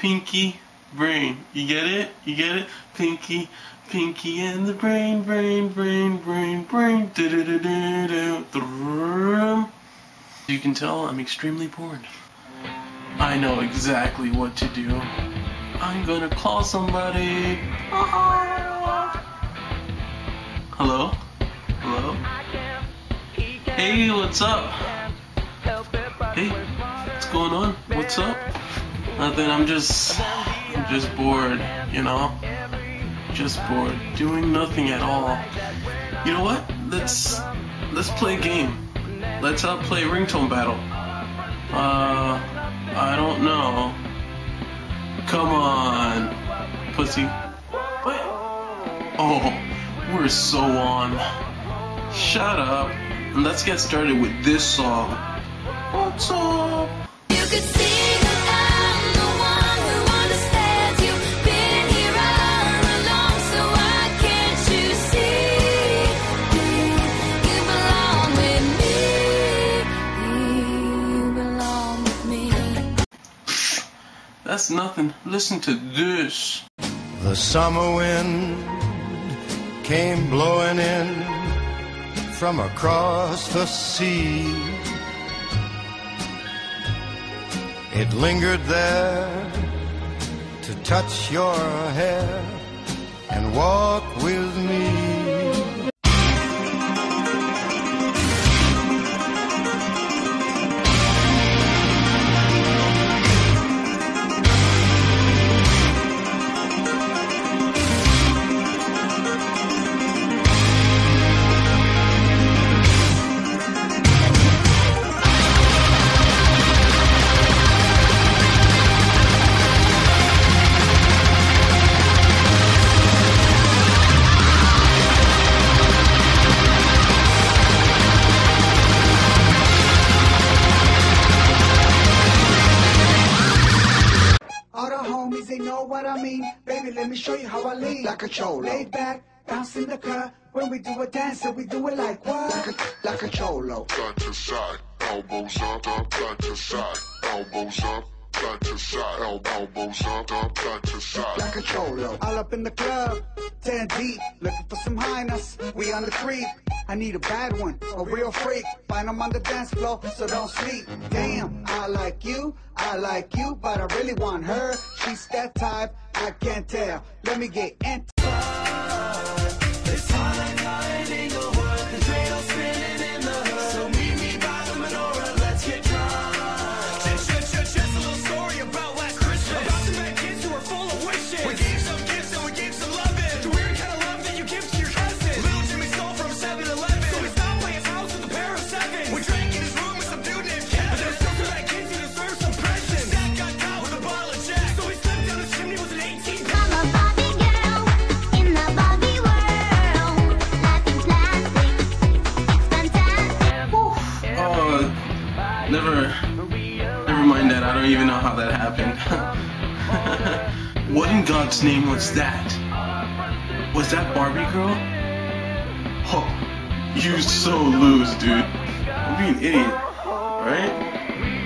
pinky, brain. You get it? You get it? Pinky, pinky and the brain, brain, brain, brain, brain. You can tell I'm extremely bored. I know exactly what to do. I'm gonna call somebody. Hello? Hello? Hey, what's up? Hey, what's going on? What's up? Nothing, I'm just bored, you know? Just bored. Doing nothing at all. You know what? Let's play a game. Let's play Ringtone battle. I don't know. Come on, pussy. What? Oh, we're so on. Shut up. And let's get started with this song. What's up? You could see that I'm the one who understands you. Been here all along, so why can't you see? You belong with me. You belong with me. That's nothing. Listen to this. The summer wind came blowing in from across the sea. It lingered there to touch your hair and walk with me. They know what I mean. Baby, let me show you how I lean. Like a cholo. Laid back, bounce in the cut. When we do a dance, so we do it like what? Like a cholo. Side to side, elbows up, side to side, elbows up, side to side, elbows up, side to side. Like a cholo. All up in the club, 10 deep, looking for some highness. We on the creep. I need a bad one, a real freak. Find them on the dance floor, so don't sleep. Damn, I like you, but I really want her. She's that type, I can't tell. Let me get into it's hot night in the wood, the dreidel spinning in the hood. So meet me by the menorah, let's get drunk. Just a little story about last Christmas. About some bad kids who are full of wishes. We gave some gifts and we gave some loving. The weird kind of love that you give to your cousin. Little Jimmy stole from 7-Eleven. So we stopped by his house with a pair of sevens. We drank in his room with some dude named Kevin. But there's still some bad kids who deserve some presents. Dad got caught with a bottle of Jack. So he slipped down the chimney with an 18. I'm a Barbie girl in the Barbie world. Life is plastic, it's fantastic. Oh, never mind that. I don't even know how that happened. What in God's name was that? Was that Barbie girl? Oh, you so loose, dude. I'm being an idiot, right?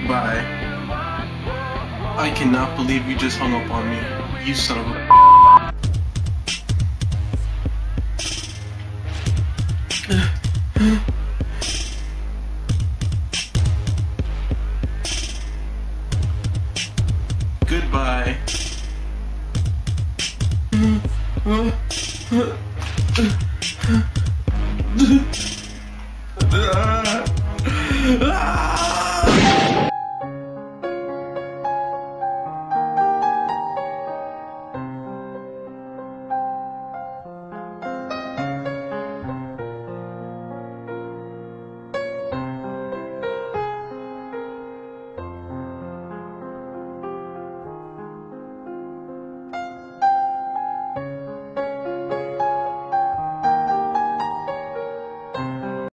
Bye. I cannot believe you just hung up on me. You son of a... Goodbye.